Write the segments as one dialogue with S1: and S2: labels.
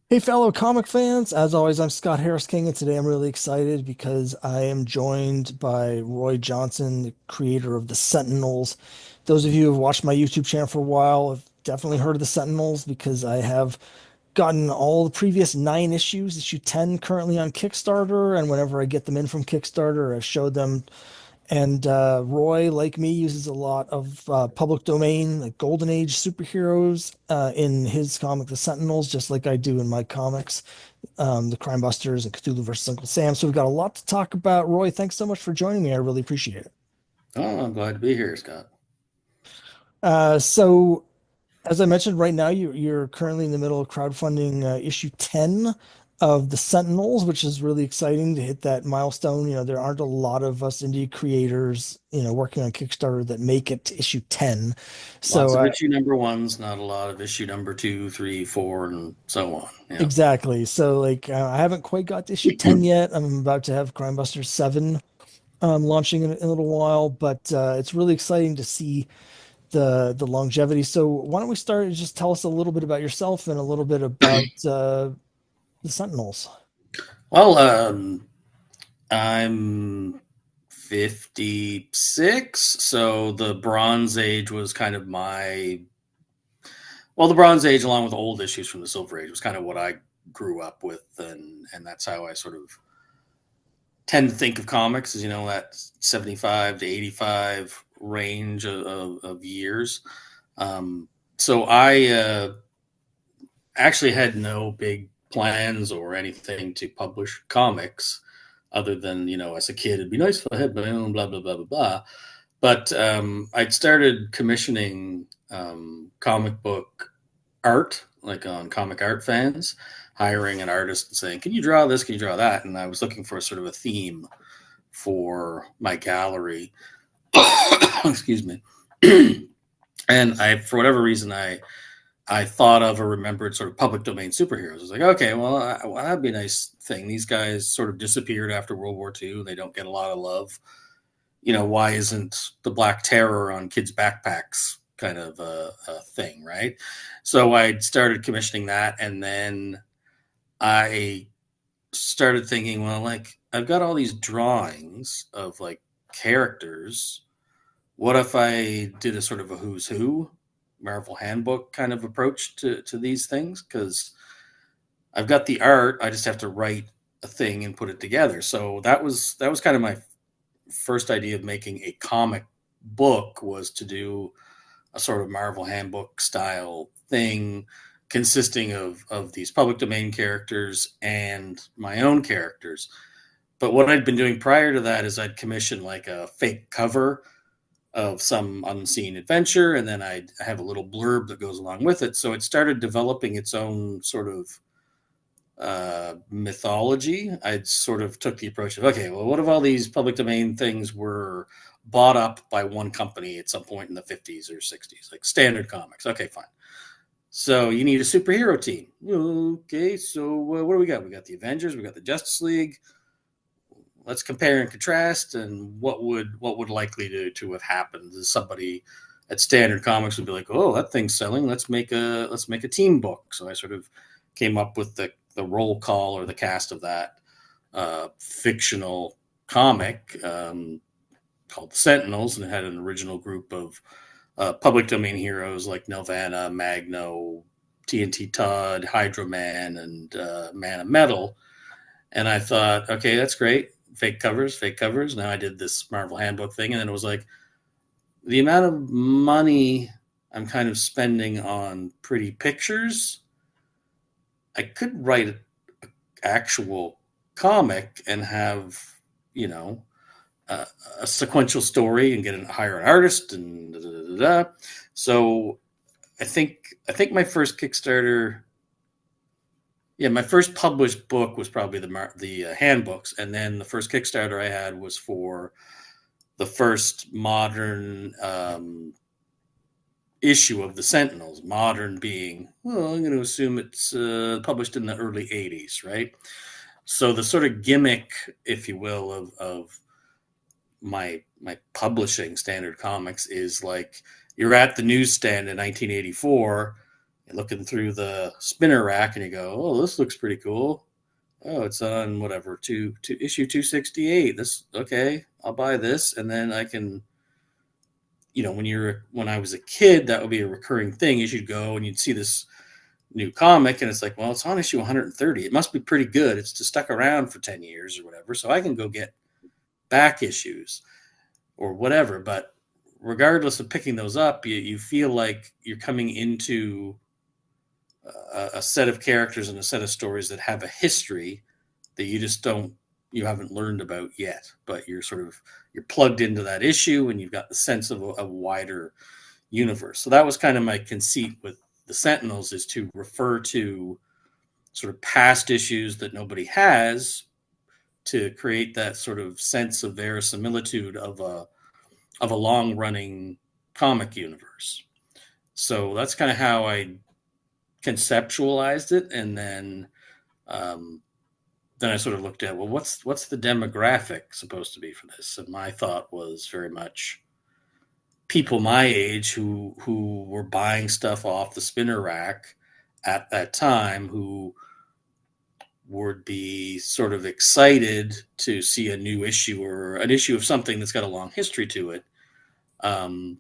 S1: Hey, fellow comic fans. As always, I'm Scott Harris King, and today I'm really excited because I am joined by Roy Johnson, the creator of the Sentinels. Those of you who have watched my YouTube channel for a while have definitely heard of the Sentinels because I have gotten all the previous 9 issues, issue 10 currently on Kickstarter, and whenever I get them in from Kickstarter, I show them and Roy, like me, uses a lot of public domain, like Golden Age superheroes in his comic, The Sentinels, just like I do in my comics, The Crime Busters and Cthulhu versus Uncle Sam. So we've got a lot to talk about. Roy, thanks so much for joining me. I really appreciate it.
S2: Oh, I'm glad to be here, Scott.
S1: So, as I mentioned, right now you're currently in the middle of crowdfunding issue 10 of the Sentinels, which is really exciting to hit that milestone. There aren't a lot of us indie creators, working on Kickstarter that make it to issue 10.
S2: Lots
S1: So,
S2: of issue number ones, not a lot of issue number two, three, four, and so on. Yeah.
S1: exactly. So, like, I haven't quite got to issue 10 yet. I'm about to have Crime Busters 7 launching in a little while, but it's really exciting to see the longevity. So why don't we start and just tell us a little bit about yourself and a little bit about the Sentinels.
S2: Well, I'm 56, so the Bronze Age was kind of the Bronze Age, along with old issues from the Silver Age, was kind of what I grew up with, and that's how I sort of tend to think of comics, as that 75 to 85 range of years. So I actually had no big plans or anything to publish comics other than, as a kid, it'd be nice if I had my own, blah, blah, blah, blah, blah. But I'd started commissioning comic book art, like on Comic Art Fans, hiring an artist and saying, can you draw this? Can you draw that? And I was looking for a sort of a theme for my gallery. Excuse me. And for whatever reason, I thought of or remembered sort of public domain superheroes. I was like, okay, well, that'd be a nice thing. These guys sort of disappeared after World War II. They don't get a lot of love. Why isn't the Black Terror on kids' backpacks kind of a thing, right? So I started commissioning that, and then I started thinking, well, like I've got all these drawings of like characters. What if I did a sort of a who's who Marvel handbook kind of approach to these things? Because I've got the art, I just have to write a thing and put it together. So that was kind of my first idea of making a comic book, was to do a sort of Marvel handbook style thing consisting of these public domain characters and my own characters. But what I'd been doing prior to that is I'd commission like a fake cover of some unseen adventure, and then I'd have a little blurb that goes along with it. So it started developing its own sort of mythology. I sort of took the approach of, okay, well, what if all these public domain things were bought up by one company at some point in the 50s or 60s, like Standard Comics? Okay, fine. So you need a superhero team. Okay, so what do we got? We got the Avengers, we got the Justice League. Let's compare and contrast, and what would likely to have happened is somebody at Standard Comics would be like, oh, that thing's selling. Let's make a team book. So I sort of came up with the roll call or the cast of that fictional comic called the Sentinels, and it had an original group of public domain heroes like Nelvana, Magno, TNT Todd, Hydro Man, and Man of Metal. And I thought, okay, that's great. Fake covers, fake covers. Now I did this Marvel Handbook thing, and then it was like the amount of money I'm kind of spending on pretty pictures. I could write an actual comic and have, you know, a sequential story and hire an artist and da, da, da, da, da. So I think my first Kickstarter, yeah, my first published book was probably the handbooks, and then the first Kickstarter I had was for the first modern issue of the Sentinels. Modern being, well, I'm going to assume it's published in the early '80s, right? So the sort of gimmick, if you will, of my publishing Standard Comics is like you're at the newsstand in 1984 You're looking through the spinner rack and you go, oh, this looks pretty cool. Oh, it's on whatever to issue 268. This okay, I'll buy this, and then I can. When I was a kid, that would be a recurring thing. You should go and you'd see this new comic, and it's like, well, it's on issue 130. It must be pretty good. It's just stuck around for 10 years or whatever, so I can go get back issues or whatever. But regardless of picking those up, you feel like you're coming into a set of characters and a set of stories that have a history that you haven't learned about yet, but you're plugged into that issue and you've got the sense of a wider universe. So that was kind of my conceit with the Sentinels, is to refer to sort of past issues that nobody has, to create that sort of sense of verisimilitude of a long running comic universe. So that's kind of how I conceptualized it, and then I sort of looked at, well, what's the demographic supposed to be for this? And my thought was very much people my age who were buying stuff off the spinner rack at that time, who would be sort of excited to see a new issue or an issue of something that's got a long history to it, um,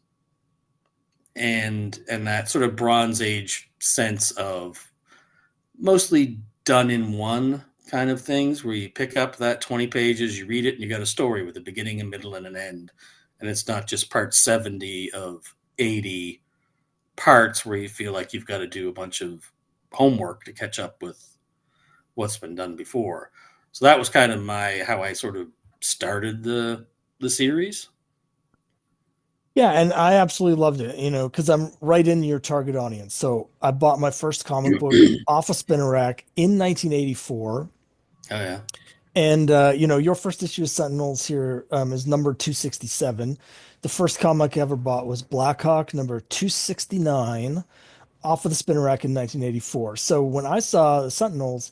S2: and that sort of Bronze Age sense of mostly done in one kind of things, where you pick up that 20 pages, you read it, and you got a story with a beginning, a middle, and an end. And it's not just part 70 of 80 parts where you feel like you've got to do a bunch of homework to catch up with what's been done before. So that was kind of how I sort of started the series.
S1: Yeah, and I absolutely loved it, because I'm right in your target audience. So I bought my first comic book
S2: Oh
S1: off a spinner rack in 1984.
S2: yeah.
S1: And your first issue of Sentinels here is number 267. The first comic I ever bought was Blackhawk number 269 off of the spinner rack in 1984. So when I saw the Sentinels,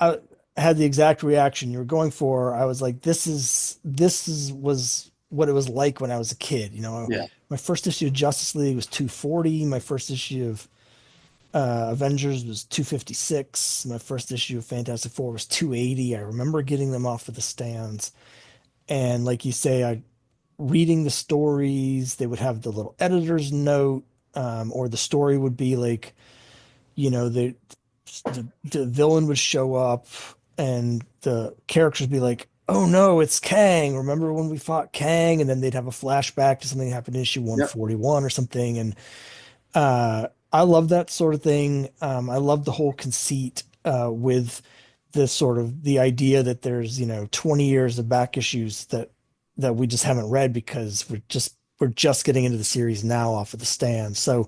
S1: I had the exact reaction you were going for. I was like, this is was what it was like when I was a kid.
S2: Yeah.
S1: My first issue of Justice League was 240. My first issue of Avengers was 256. My first issue of Fantastic Four was 280. I remember getting them off of the stands. And like you say, I reading the stories, they would have the little editor's note, or the story would be like, the villain would show up and the characters would be like, oh no, it's Kang. Remember when we fought Kang? And then they'd have a flashback to something that happened in issue
S2: Yep.
S1: 141 or something. And I love that sort of thing. I love the whole conceit with the sort of the idea that there's 20 years of back issues that we just haven't read because we're just getting into the series now off of the stand. So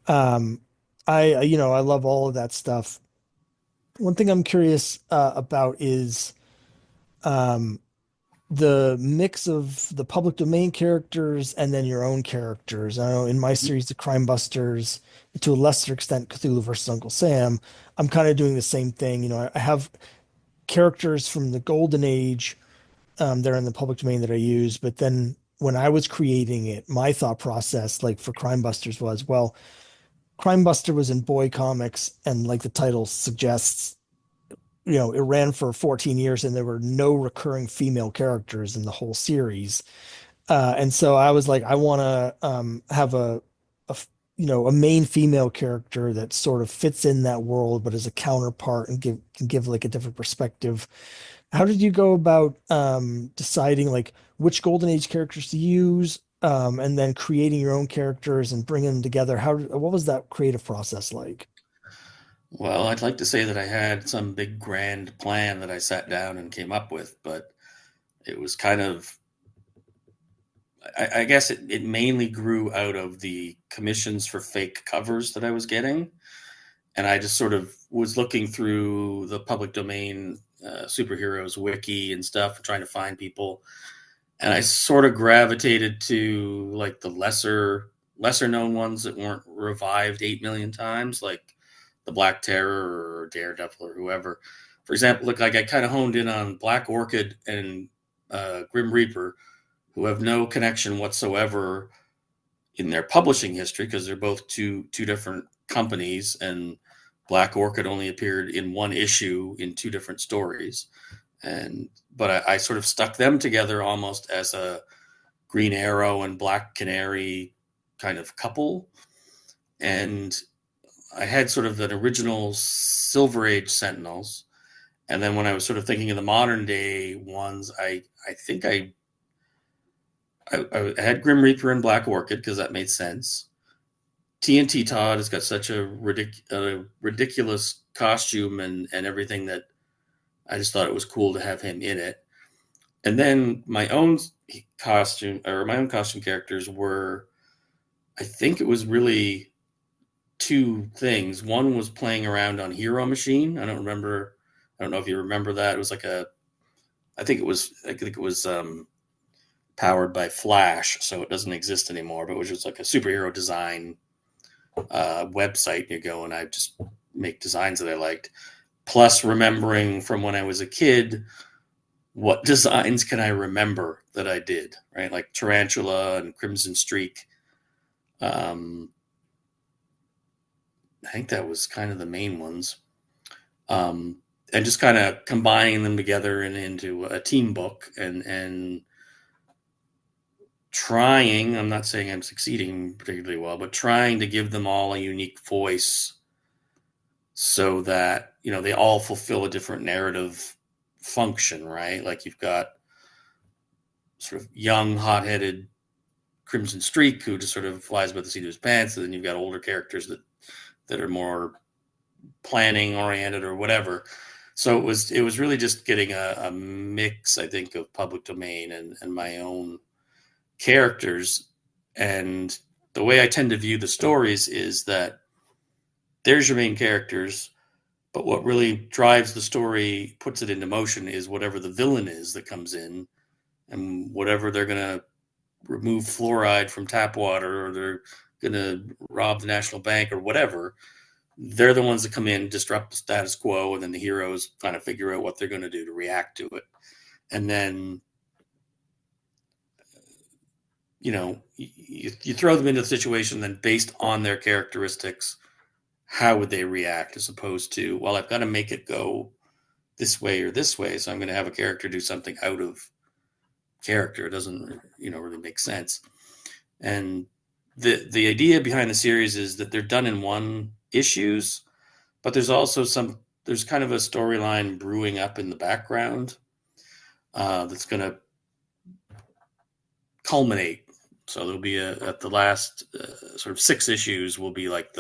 S1: um, I love all of that stuff. One thing I'm curious about is um, the mix of the public domain characters and then your own characters. I know in my series, the Crime Busters, to a lesser extent, Cthulhu versus Uncle Sam, I'm kind of doing the same thing. I have characters from the Golden Age, that are in the public domain that I use, but then when I was creating it, my thought process, like for Crime Busters, was, well, Crime Buster was in Boy Comics, and like the title suggests, it ran for 14 years and there were no recurring female characters in the whole series. And so I was like, I want to have a main female character that sort of fits in that world, but as a counterpart and can give like a different perspective. How did you go about deciding like which Golden Age characters to use, and then creating your own characters and bringing them together? What was that creative process like?
S2: Well, I'd like to say that I had some big grand plan that I sat down and came up with, but it was kind of, I guess it mainly grew out of the commissions for fake covers that I was getting. And I just sort of was looking through the public domain superheroes wiki and stuff, trying to find people. And I sort of gravitated to like the lesser known ones that weren't revived 8 million times, like the Black Terror or Daredevil or whoever. For example, look, like I kind of honed in on Black Orchid and Grim Reaper, who have no connection whatsoever in their publishing history, because they're both two different companies, and Black Orchid only appeared in one issue in two different stories. And but I sort of stuck them together almost as a Green Arrow and Black Canary kind of couple. And I had sort of an original Silver Age Sentinels, and then when I was sort of thinking of the modern day ones, I think I had Grim Reaper and Black Orchid because that made sense. TNT Todd has got such a ridiculous costume and everything that I just thought it was cool to have him in it. And then my own costume characters were, I think it was really two things. One was playing around on Hero Machine. I don't know if you remember that. It was like I think it was powered by Flash, so it doesn't exist anymore. But it was just like a superhero design website. You go and I just make designs that I liked. Plus, remembering from when I was a kid, what designs can I remember that I did, right? Like Tarantula and Crimson Streak. Um, I think that was kind of the main ones. Um, and just kind of combining them together and into a team book and trying, I'm not saying I'm succeeding particularly well, but trying to give them all a unique voice so that, they all fulfill a different narrative function, right? Like you've got sort of young, hot-headed Crimson Streak who just sort of flies by the seat of his pants, and then you've got older characters that are more planning oriented or whatever. So it was really just getting a mix, I think, of public domain and my own characters. And the way I tend to view the stories is that there's your main characters, but what really drives the story, puts it into motion, is whatever the villain is that comes in, and whatever they're going to remove fluoride from tap water, or they're going to rob the national bank or whatever. They're the ones that come in, disrupt the status quo, and then the heroes kind of figure out what they're going to do to react to it. And then, you throw them into the situation, then based on their characteristics, how would they react, as opposed to, well, I've got to make it go this way or this way, so I'm going to have a character do something out of character. It doesn't, really make sense. And the idea behind the series is that they're done in one issues, but there's kind of a storyline brewing up in the background that's going to culminate. So there'll be at the last sort of 6 issues will be like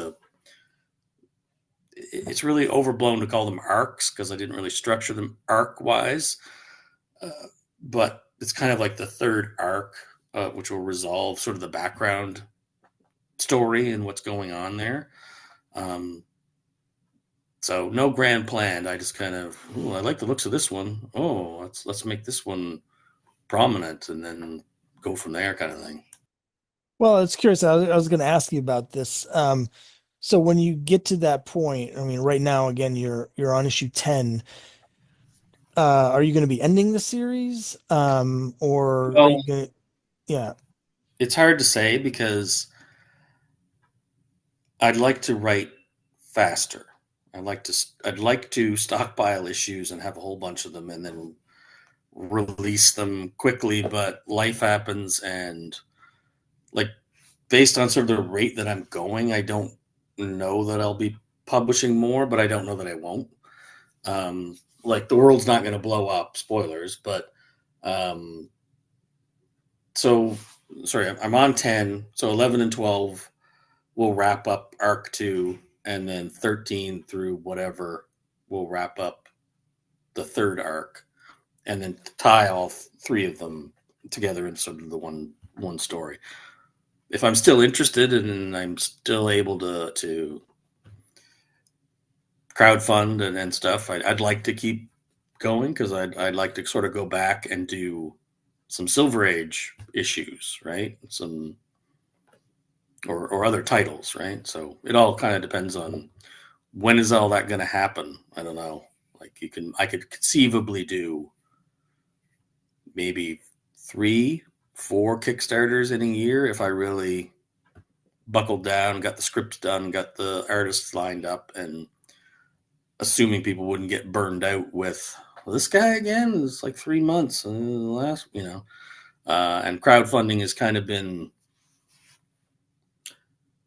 S2: it's really overblown to call them arcs because I didn't really structure them arc wise, uh, but it's kind of like the third arc, which will resolve sort of the background story and what's going on there. Um, so no grand plan. I just kind of, I like the looks of this one. Oh, let's make this one prominent, and then go from there, kind of thing.
S1: Well, it's curious. I was going to ask you about this. So when you get to that point, I mean, right now, again, you're on issue 10. Are you going to be ending the series? Or are
S2: Well,
S1: you going to, yeah.
S2: it's hard to say because I'd like to write faster. I'd like to stockpile issues and have a whole bunch of them and then release them quickly, but life happens, and like based on sort of the rate that I'm going, I don't know that I'll be publishing more, but I don't know that I won't. Like the world's not going to blow up, spoilers, but um, so sorry, I'm on 10, so 11 and 12 will wrap up arc 2, and then 13 through whatever will wrap up the third arc, and then tie all three of them together in sort of the one story. If I'm still interested and I'm still able to crowdfund and stuff, I'd like to keep going because I'd like to sort of go back and do some Silver Age issues, right? Some or other titles, right? So it all kind of depends on when is all that going to happen. I don't know. Like I could conceivably do maybe 3, 4 Kickstarters in a year if I really buckled down, got the scripts done, got the artists lined up, and assuming people wouldn't get burned out with, well, this guy again. It's like 3 months last, and crowdfunding has kind of been,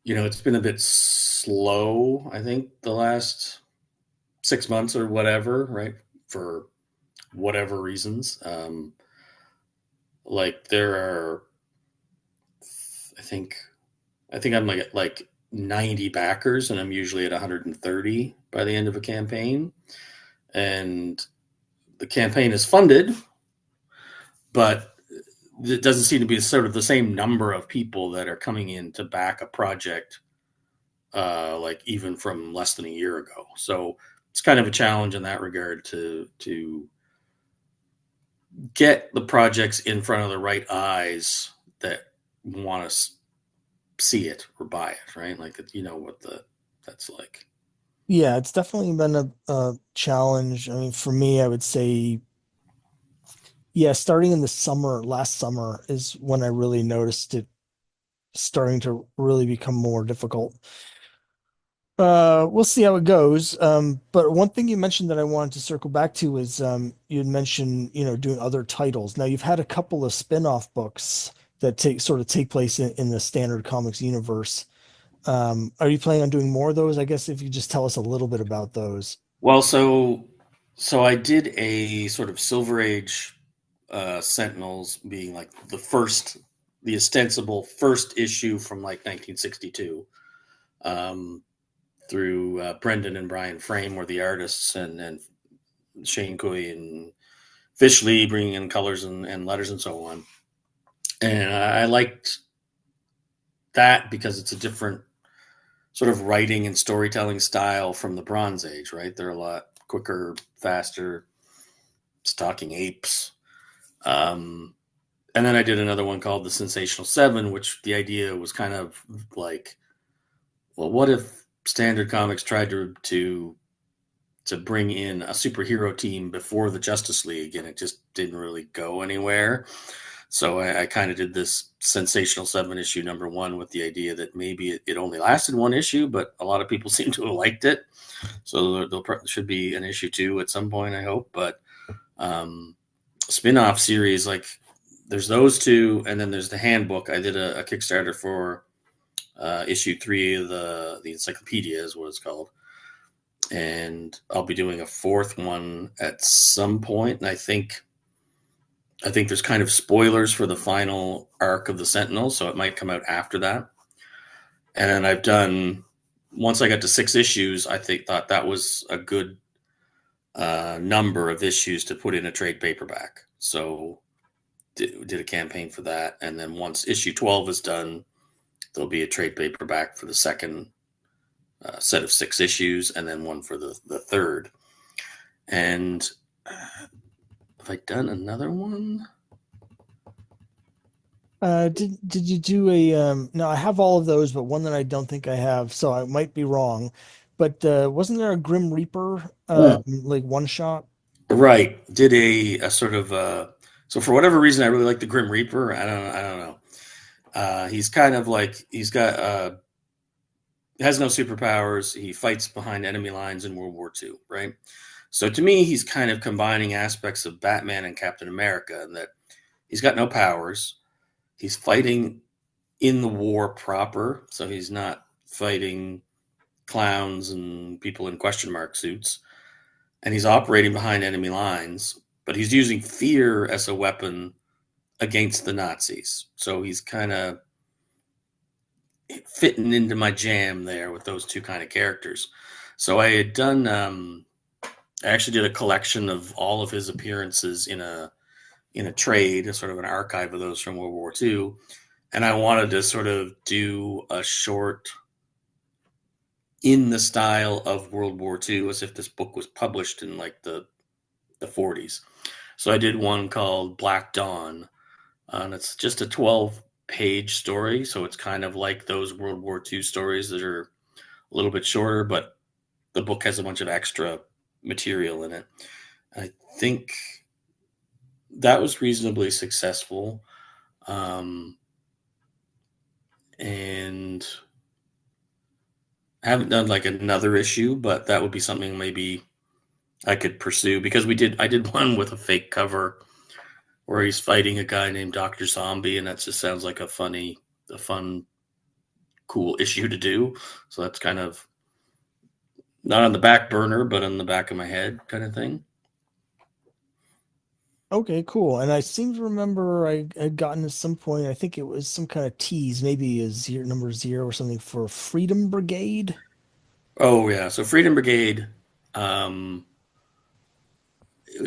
S2: it's been a bit slow. I think the last 6 months or whatever, right? For whatever reasons, like there are, I think, I'm like at like 90 backers, and I'm usually at 130 by the end of a campaign. And the campaign is funded, but it doesn't seem to be sort of the same number of people that are coming in to back a project, like even from less than a year ago. So it's kind of a challenge in that regard to get the projects in front of the right eyes that want to see it or buy it, right? Like, what that's like.
S1: Yeah, it's definitely been a challenge. I mean, for me, I would say, yeah, starting in the summer, last summer is when I really noticed it starting to really become more difficult. We'll see how it goes. But one thing you mentioned that I wanted to circle back to is you had mentioned, doing other titles. Now you've had a couple of spin-off books that take place in the standard comics universe. Are you planning on doing more of those? I guess if you just tell us a little bit about those.
S2: Well, so I did a sort of Silver Age, Sentinels being like the ostensible first issue from like 1962, um, through Brendan and Brian Frame were the artists, and Shane Coy and Fish Lee bringing in colors and letters and so on. And I liked that because it's a different sort of writing and storytelling style from the Bronze Age, right? They're a lot quicker, faster, stalking apes. Um, and then I did another one called The Sensational Seven, which the idea was kind of like, well, what if Standard Comics tried to bring in a superhero team before the Justice League, and it just didn't really go anywhere. So I kind of did this Sensational Seven issue #1 with the idea that maybe it only lasted one issue, but a lot of people seem to have liked it. So there should be an issue 2 at some point, I hope. But um, spin-off series, like there's those two, and then there's the handbook. I did a Kickstarter for issue 3 of the encyclopedia is what it's called, and I'll be doing a fourth one at some point. And I think there's kind of spoilers for the final arc of the Sentinel, so it might come out after that. And then I've done, once I got to 6 issues, thought that was a good number of issues to put in a trade paperback. So did a campaign for that, and then once issue 12 is done, there'll be a trade paperback for the second set of 6 issues, and then one for the third. And have I done another one?
S1: Did you do a no, I have all of those, but one that I don't think I have, so I might be wrong. But wasn't there a Grim Reaper like one shot?
S2: Right. Did a sort of so for whatever reason I really like the Grim Reaper. I don't know. He's kind of like he's got has no superpowers. He fights behind enemy lines in World War II, right? So to me, he's kind of combining aspects of Batman and Captain America, in that he's got no powers. He's fighting in the war proper, so he's not fighting clowns and people in question mark suits, and he's operating behind enemy lines, but he's using fear as a weapon against the Nazis. So he's kind of fitting into my jam there with those two kind of characters. So I had done, I actually did a collection of all of his appearances in a trade, a sort of an archive of those from World War II, and I wanted to sort of do a short in the style of World War II, as if this book was published in like the 40s. So I did one called Black Dawn, and it's just a 12-page story. So it's kind of like those World War II stories that are a little bit shorter, but the book has a bunch of extra material in it. I think that was reasonably successful. And I haven't done like another issue, but that would be something maybe I could pursue because I did one with a fake cover where he's fighting a guy named Doctor Zombie, and that just sounds like a fun, cool issue to do. So that's kind of not on the back burner, but on the back of my head, kind of thing.
S1: Okay, cool. And I seem to remember I had gotten at some point, I think it was some kind of tease, maybe a zero, number zero or something for Freedom Brigade.
S2: Oh yeah, so Freedom Brigade, um,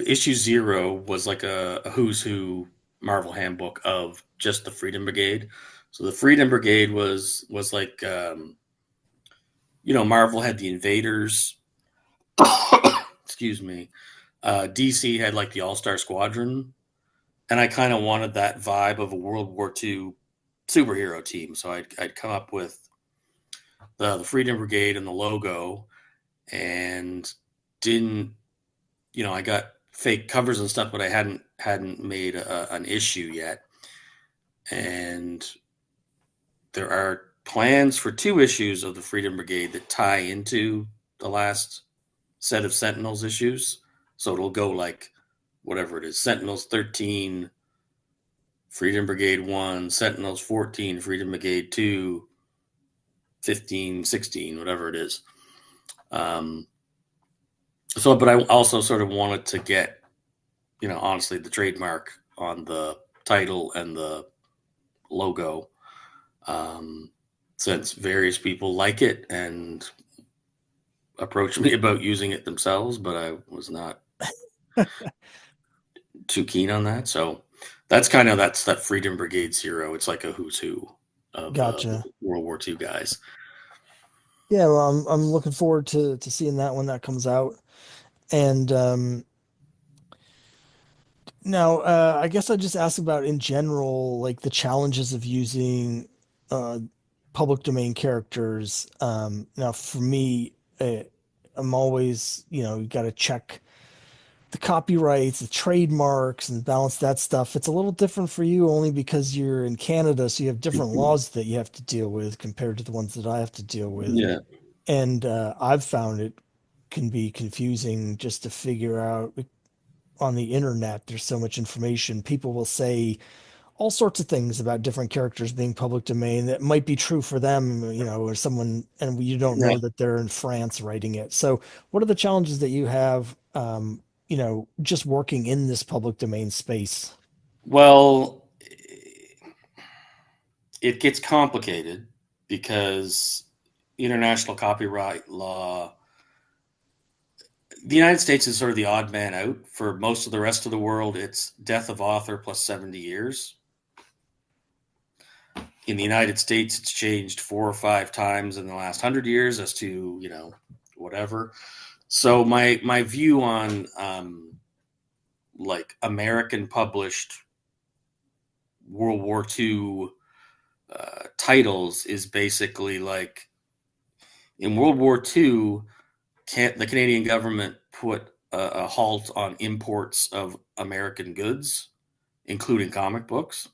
S2: issue zero was like a who's who Marvel handbook of just the Freedom Brigade. So the Freedom Brigade was like Marvel had the Invaders. Excuse me. DC had like the All Star Squadron, and I kind of wanted that vibe of a World War II superhero team. So I'd come up with the Freedom Brigade and the logo, and didn't I got fake covers and stuff, but I hadn't made an issue yet. And there are plans for two issues of the Freedom Brigade that tie into the last set of Sentinels issues. So it'll go like whatever it is, Sentinels 13, Freedom Brigade 1, Sentinels 14, Freedom Brigade 2, 15, 16, whatever it is. Um, but I also sort of wanted to get, honestly, the trademark on the title and the logo, um, since various people like it and approached me about using it themselves, but I was not too keen on that. So that's that Freedom Brigade Zero. It's like a who's who of the
S1: Gotcha.
S2: World War II guys.
S1: Yeah, well, I'm looking forward to seeing that when that comes out. And now, I guess I just asked about in general, like the challenges of using uh, public domain characters. Now, for me, I'm always, you got to check the copyrights, the trademarks, and balance that stuff. It's a little different for you only because you're in Canada, so you have different laws that you have to deal with compared to the ones that I have to deal with.
S2: Yeah.
S1: And I've found it can be confusing just to figure out on the internet. There's so much information. People will say all sorts of things about different characters being public domain that might be true for them, or someone, and you don't know
S2: Right.
S1: that they're in France writing it. So, what are the challenges that you have, just working in this public domain space?
S2: Well, it gets complicated because international copyright law, the United States is sort of the odd man out. For most of the rest of the world, it's death of author plus 70 years. In the United States, it's changed 4 or 5 times in the last 100 years as to, whatever. So my view on like American published World War II titles is basically like in World War II, the Canadian government put a halt on imports of American goods, including comic books.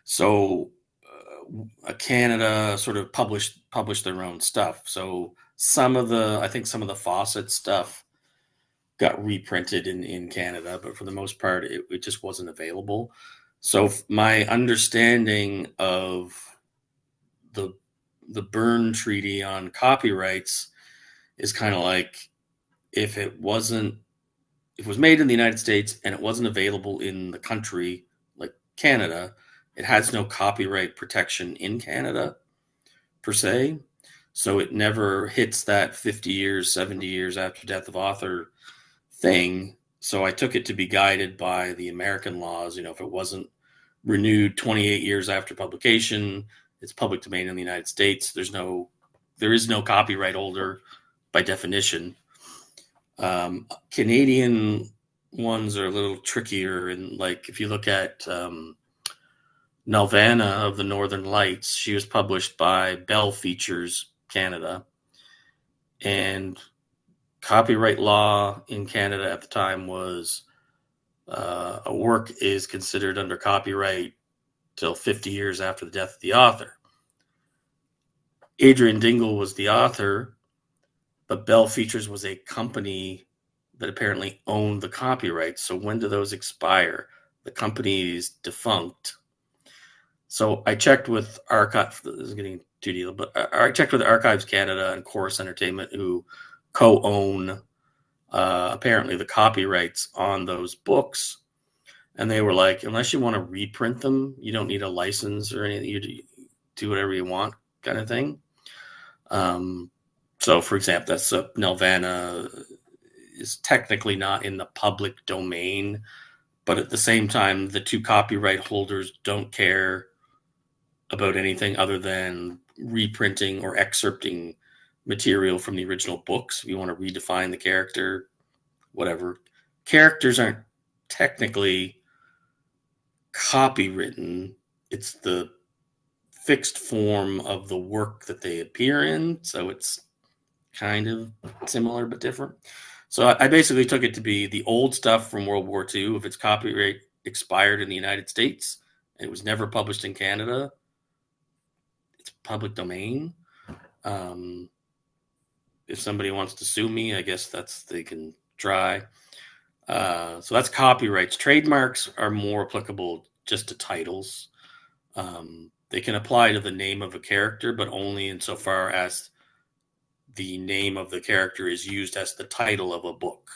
S2: So Canada sort of published their own stuff. So I think some of the Fawcett stuff got reprinted in Canada, but for the most part, it just wasn't available. So my understanding of the the Berne Treaty on copyrights is kind of like if it was made in the United States and it wasn't available in the country like Canada, it has no copyright protection in Canada per se. So it never hits that 50 years, 70 years after death of author thing. So I took it to be guided by the American laws. If it wasn't renewed 28 years after publication, it's public domain in the United States. There is no copyright holder by definition. Canadian ones are a little trickier, and like if you look at Nelvana of the Northern Lights, she was published by Bell Features Canada, and copyright law in Canada at the time was a work is considered under copyright till 50 years after the death of the author. Adrian Dingle was the author, but Bell Features was a company that apparently owned the copyrights. So when do those expire? The company is defunct. So I checked with Archive. This is getting too deal, but I checked with Archives Canada and Chorus Entertainment, who co-own apparently the copyrights on those books, and they were like, unless you want to reprint them, you don't need a license or anything. You do whatever you want, kind of thing. Um, so, for example, that's Nelvana is technically not in the public domain, but at the same time, the two copyright holders don't care about anything other than reprinting or excerpting material from the original books. If you want to redefine the character, whatever. Characters aren't technically copywritten, it's the fixed form of the work that they appear in. So it's kind of similar but different. So I basically took it to be the old stuff from World War II. If its copyright expired in the United States and it was never published in Canada, it's public domain. Um, if somebody wants to sue me, I guess they can try. So that's copyrights. Trademarks are more applicable just to titles. They can apply to the name of a character, but only insofar as the name of the character is used as the title of a book,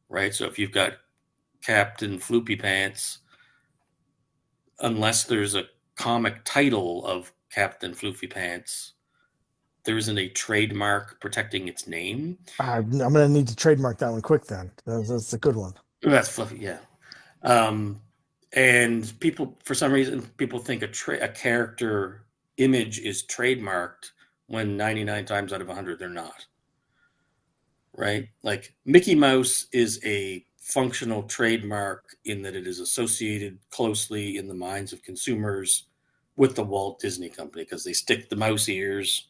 S2: right? So if you've got Captain Floopy Pants, unless there's a comic title of Captain Floopy Pants, there isn't a trademark protecting its name.
S1: I'm gonna need to trademark that one quick then. That's a good one.
S2: That's fluffy, yeah. Um, and people, for some reason, people think a character image is trademarked when 99 times out of 100 they're not, right? Like Mickey Mouse is a functional trademark in that it is associated closely in the minds of consumers with the Walt Disney Company because they stick the mouse ears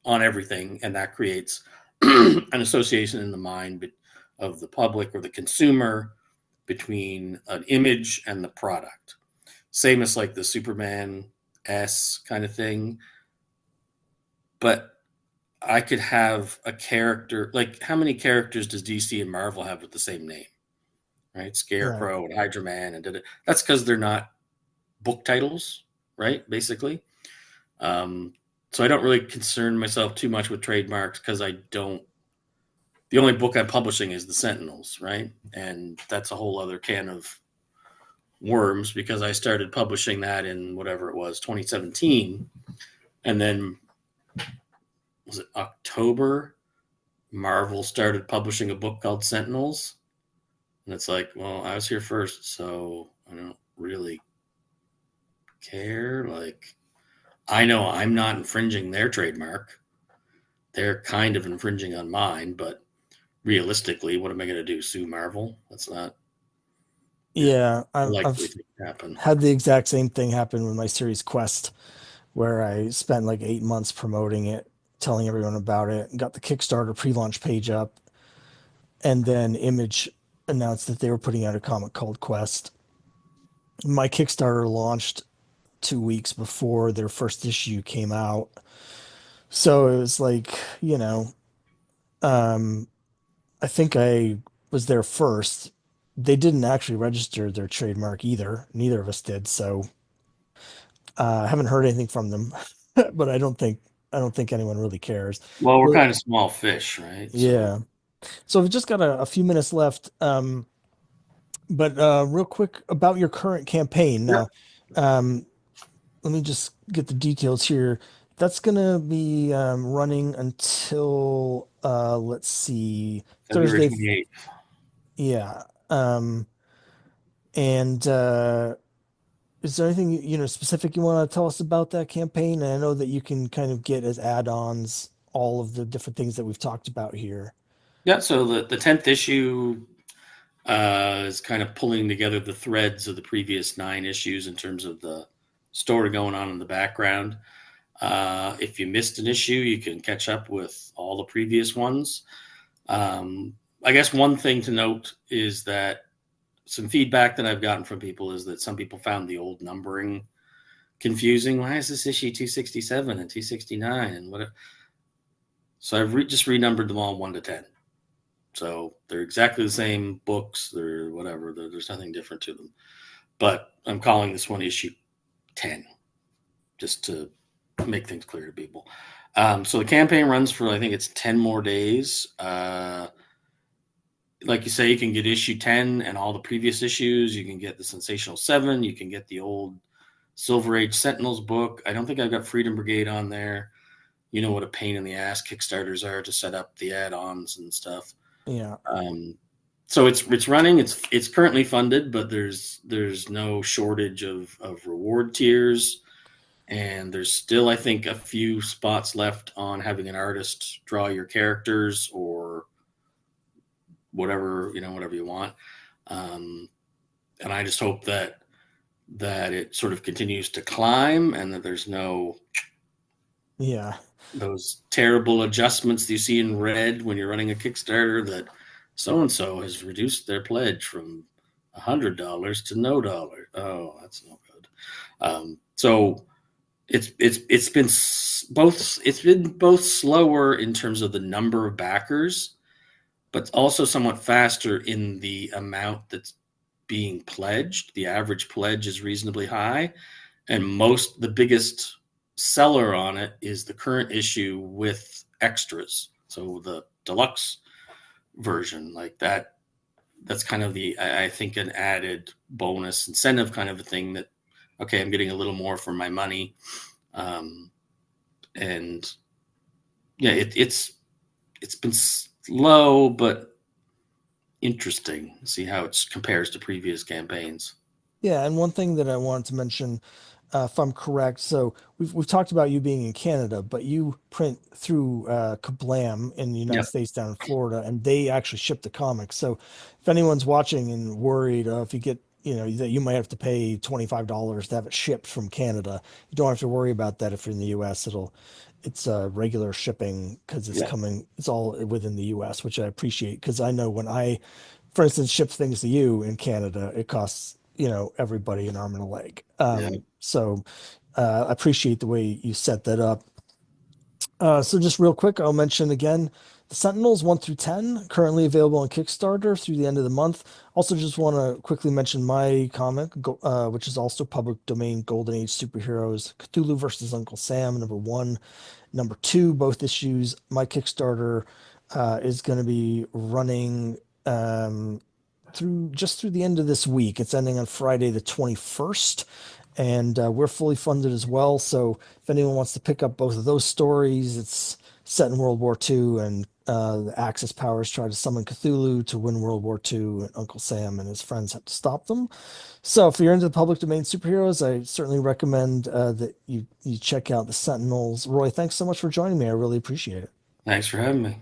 S2: on everything, and that creates an association in the mind of the public or the consumer between an image and the product. Same as like the Superman S kind of thing. But I could have a character like how many characters does DC and Marvel have with the same name? Right?
S1: Right.
S2: Scarecrow and Hydra Man and that's because they're not book titles, right? Basically. Um, so I don't really concern myself too much with trademarks because I don't. The only book I'm publishing is the Sentinels, right? And that's a whole other can of worms because I started publishing that in whatever it was, 2017. And then was it October? Marvel started publishing a book called Sentinels. And it's like, well, I was here first, so I don't really care. Like, I know I'm not infringing their trademark. They're kind of infringing on mine, but realistically, what am I going to do? Sue Marvel? That's not, you know,
S1: Yeah,
S2: likely
S1: I've
S2: to happen.
S1: had the exact same thing happen with my series Quest, where I spent like 8 months promoting it, telling everyone about it, got the Kickstarter pre-launch page up, and then Image announced that they were putting out a comic called Quest. My Kickstarter launched 2 weeks before their first issue came out. So it was like, um, I think I was there first. They didn't actually register their trademark either. Neither of us did. So I haven't heard anything from them, but I don't think anyone really cares.
S2: Well, we're
S1: Well,
S2: kind of small fish, right? So,
S1: yeah. So we've just got a few minutes left. But real quick about your current campaign.
S2: yep,
S1: Now, um, let me just get the details here. That's gonna be running until let's see,
S2: February
S1: Thursday.
S2: 28th.
S1: Yeah. And is there anything specific you want to tell us about that campaign? And I know that you can kind of get as add-ons all of the different things that we've talked about here.
S2: Yeah, so the 10th issue is kind of pulling together the threads of the previous 9 issues in terms of the story going on in the background. If you missed an issue, you can catch up with all the previous ones. I guess one thing to note is that some feedback that I've gotten from people is that some people found the old numbering confusing. Why is this issue 267 and 269 and what? So I've just renumbered them all 1 to 10. So they're exactly the same books. They're whatever. There's nothing different to them. But I'm calling this one issue 10, just to make things clear to people. So the campaign runs for, I think it's 10 more days. Like you say, you can get issue 10 and all the previous issues. You can get the Sensational 7. You can get the old Silver Age Sentinels book. I don't think I've got Freedom Brigade on there. You know what a pain in the ass Kickstarters are to set up the add-ons and stuff.
S1: Yeah.
S2: Um, so it's running. It's currently funded, but there's no shortage of reward tiers, and there's still, I think, a few spots left on having an artist draw your characters or whatever you want. And I just hope that it sort of continues to climb and that there's no
S1: Yeah.
S2: those terrible adjustments that you see in red when you're running a Kickstarter that so and so has reduced their pledge from $100 to no dollar. Oh, that's no good. So it's been both slower in terms of the number of backers, but also somewhat faster in the amount that's being pledged. The average pledge is reasonably high, and the biggest seller on it is the current issue with extras. So the deluxe version, like that's kind of I think an added bonus incentive kind of a thing that, okay, I'm getting a little more for my money. And yeah, it's been slow, but interesting to see how it compares to previous campaigns.
S1: Yeah, and one thing that I wanted to mention, if I'm correct, so we've talked about you being in Canada, but you print through Kablam in the United
S2: Yep.
S1: States down in Florida, and they actually ship the comics. So if anyone's watching and worried if you get, that you might have to pay $25 to have it shipped from Canada, you don't have to worry about that if you're in the US. It's regular shipping because
S2: Yeah.
S1: it's all within the US, which I appreciate because I know when I, for instance, ship things to you in Canada, it costs, everybody an arm and a leg.
S2: Yeah.
S1: So I appreciate the way you set that up. So just real quick, I'll mention again the Sentinels 1 through 10 currently available on Kickstarter through the end of the month. Also, just want to quickly mention my comic, which is also public domain Golden Age Superheroes Cthulhu versus Uncle Sam, #1, #2, both issues. My Kickstarter is going to be running through the end of this week. It's ending on Friday the 21st, and we're fully funded as well. So if anyone wants to pick up both of those stories, it's set in World War II, and the Axis powers try to summon Cthulhu to win World War II, and Uncle Sam and his friends have to stop them. So if you're into the public domain superheroes, I certainly recommend that you check out the Sentinels. Roy, thanks so much for joining me. I really appreciate it.
S2: Thanks for having me.